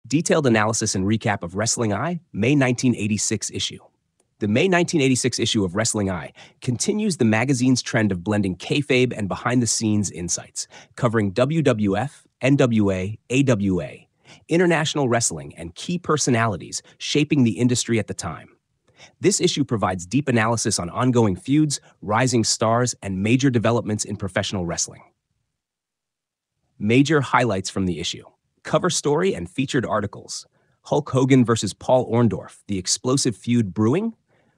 Detailed analysis and recap of Wrestling Eye, May 1986 issue. The May 1986 issue of Wrestling Eye continues the magazine's trend of blending kayfabe and behind-the-scenes insights, covering WWF, NWA, AWA, international wrestling, and key personalities shaping the industry at the time. This issue provides deep analysis on ongoing feuds, rising stars, and major developments in professional wrestling. Major highlights from the issue. Cover story and featured articles. Hulk Hogan versus Paul Orndorff, the explosive feud brewing.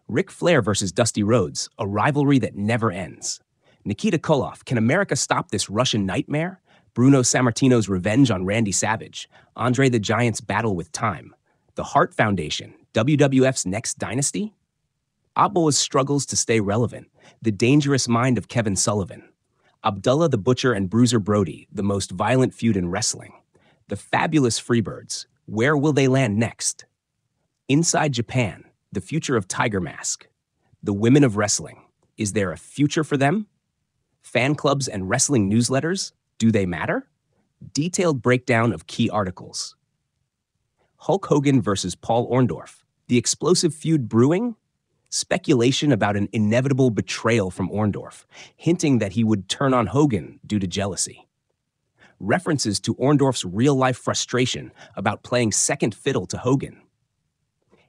Ric Flair versus Dusty Rhodes, a rivalry that never ends. Nikita Koloff, can America stop this Russian nightmare? Bruno Sammartino's revenge on Randy Savage. Andre the Giant's battle with time. The Hart Foundation, WWF's next dynasty. Abbo's struggles to stay relevant. The dangerous mind of Kevin Sullivan. Abdullah the Butcher and Bruiser Brody, the most violent feud in wrestling. The Fabulous Freebirds, where will they land next? Inside Japan, the future of Tiger Mask. The women of wrestling, is there a future for them? Fan clubs and wrestling newsletters, do they matter? Detailed breakdown of key articles. Hulk Hogan versus Paul Orndorff, the explosive feud brewing? Speculation about an inevitable betrayal from Orndorff, hinting that he would turn on Hogan due to jealousy. References to Orndorff's real-life frustration about playing second fiddle to Hogan.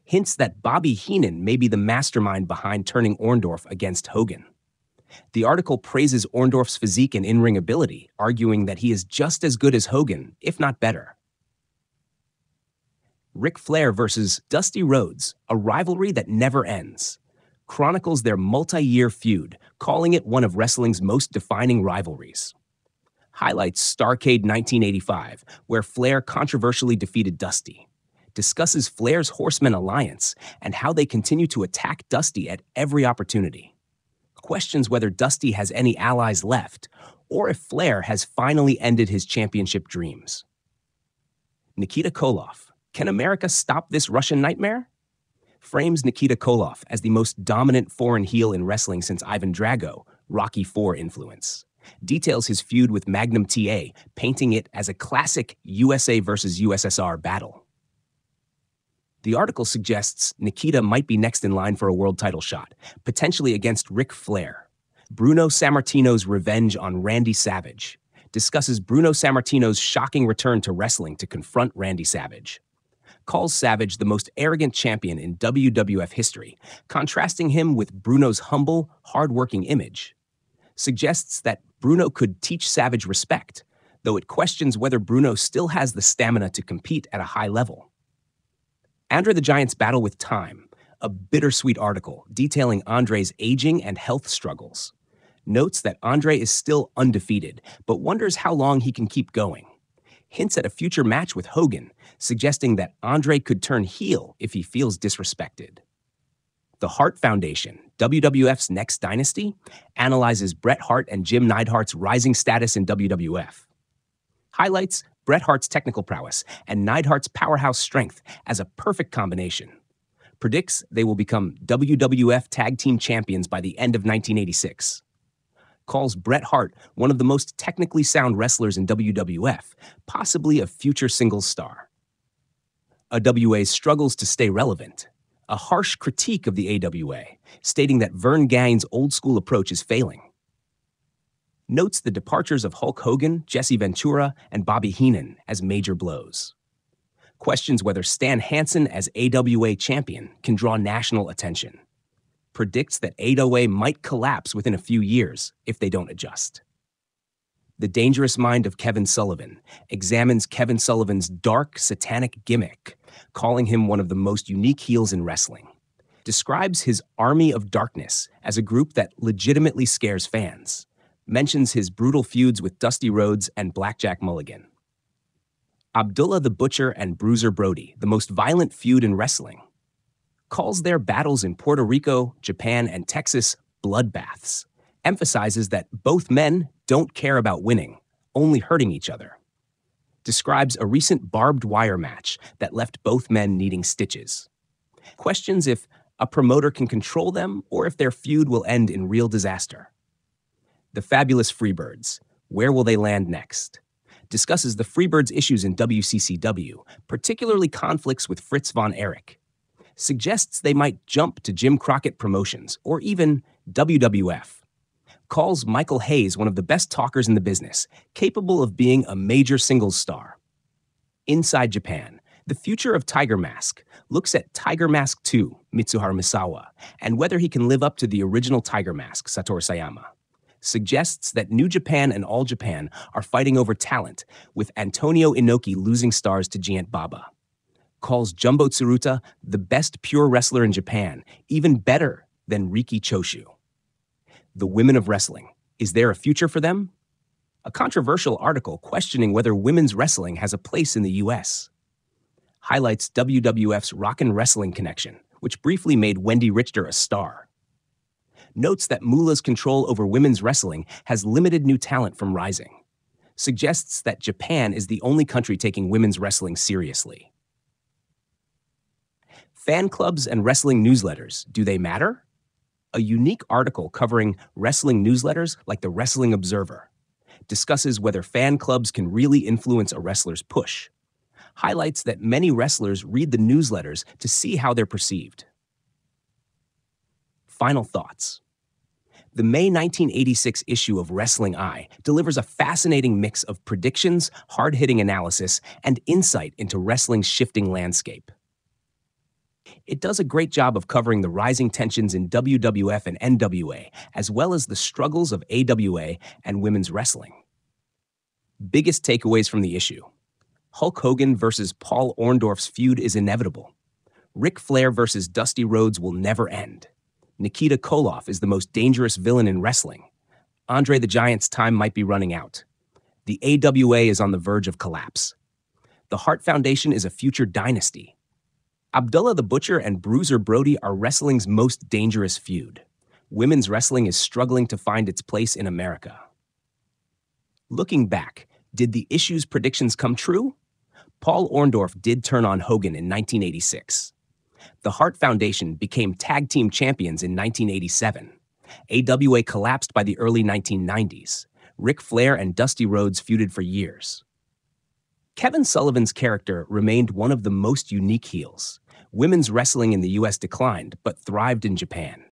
Hints that Bobby Heenan may be the mastermind behind turning Orndorff against Hogan. The article praises Orndorff's physique and in-ring ability, arguing that he is just as good as Hogan, if not better. Ric Flair versus Dusty Rhodes, a rivalry that never ends, chronicles their multi-year feud, calling it one of wrestling's most defining rivalries. Highlights Starrcade 1985, where Flair controversially defeated Dusty. Discusses Flair's Horsemen alliance and how they continue to attack Dusty at every opportunity. Questions whether Dusty has any allies left, or if Flair has finally ended his championship dreams. Nikita Koloff, can America stop this Russian nightmare? Frames Nikita Koloff as the most dominant foreign heel in wrestling since Ivan Drago, Rocky IV influence. Details his feud with Magnum TA, painting it as a classic USA versus USSR battle. The article suggests Nikita might be next in line for a world title shot, potentially against Ric Flair. Bruno Sammartino's revenge on Randy Savage. Discusses Bruno Sammartino's shocking return to wrestling to confront Randy Savage. Calls Savage the most arrogant champion in WWF history, contrasting him with Bruno's humble, hard-working image. Suggests that Bruno could teach Savage respect, though it questions whether Bruno still has the stamina to compete at a high level. Andre the Giant's battle with time, a bittersweet article detailing Andre's aging and health struggles. Notes that Andre is still undefeated, but wonders how long he can keep going. Hints at a future match with Hogan, suggesting that Andre could turn heel if he feels disrespected. The Hart Foundation, WWF's next dynasty, analyzes Bret Hart and Jim Neidhart's rising status in WWF. Highlights Bret Hart's technical prowess and Neidhart's powerhouse strength as a perfect combination. Predicts they will become WWF Tag Team Champions by the end of 1986. Calls Bret Hart one of the most technically sound wrestlers in WWF, possibly a future singles star. AWA's struggles to stay relevant. A harsh critique of the AWA, stating that Vern Gagn's old-school approach is failing. Notes the departures of Hulk Hogan, Jesse Ventura, and Bobby Heenan as major blows. Questions whether Stan Hansen as AWA champion can draw national attention. Predicts that AWA might collapse within a few years if they don't adjust. The Dangerous Mind of Kevin Sullivan examines Kevin Sullivan's dark, satanic gimmick, calling him one of the most unique heels in wrestling. Describes his Army of Darkness as a group that legitimately scares fans. Mentions his brutal feuds with Dusty Rhodes and Blackjack Mulligan. Abdullah the Butcher and Bruiser Brody, the most violent feud in wrestling. Calls their battles in Puerto Rico, Japan, and Texas bloodbaths. Emphasizes that both men don't care about winning, only hurting each other. Describes a recent barbed wire match that left both men needing stitches. Questions if a promoter can control them or if their feud will end in real disaster. The Fabulous Freebirds, where will they land next? discusses the Freebirds' issues in WCCW, particularly conflicts with Fritz von Erich. Suggests they might jump to Jim Crockett Promotions or even WWF. Calls Michael Hayes one of the best talkers in the business, capable of being a major singles star. Inside Japan, the future of Tiger Mask looks at Tiger Mask 2, Mitsuharu Misawa, and whether he can live up to the original Tiger Mask, Satoru Sayama. Suggests that New Japan and All Japan are fighting over talent, with Antonio Inoki losing stars to Giant Baba. Calls Jumbo Tsuruta the best pure wrestler in Japan, even better than Riki Choshu. The women of wrestling, is there a future for them? A controversial article questioning whether women's wrestling has a place in the U.S. Highlights WWF's Rockin' Wrestling connection, which briefly made Wendy Richter a star. Notes that Moolah's control over women's wrestling has limited new talent from rising. Suggests that Japan is the only country taking women's wrestling seriously. Fan clubs and wrestling newsletters, do they matter? A unique article covering wrestling newsletters like the Wrestling Observer discusses whether fan clubs can really influence a wrestler's push. Highlights that many wrestlers read the newsletters to see how they're perceived. Final thoughts. The May 1986 issue of Wrestling Eye delivers a fascinating mix of predictions, hard-hitting analysis, and insight into wrestling's shifting landscape. It does a great job of covering the rising tensions in WWF and NWA, as well as the struggles of AWA and women's wrestling. Biggest takeaways from the issue. Hulk Hogan versus Paul Orndorff's feud is inevitable. Ric Flair versus Dusty Rhodes will never end. Nikita Koloff is the most dangerous villain in wrestling. Andre the Giant's time might be running out. The AWA is on the verge of collapse. The Hart Foundation is a future dynasty. Abdullah the Butcher and Bruiser Brody are wrestling's most dangerous feud. Women's wrestling is struggling to find its place in America. Looking back, did the issue's predictions come true? Paul Orndorff did turn on Hogan in 1986. The Hart Foundation became tag team champions in 1987. AWA collapsed by the early 1990s. Ric Flair and Dusty Rhodes feuded for years. Kevin Sullivan's character remained one of the most unique heels. Women's wrestling in the U.S. declined, but thrived in Japan.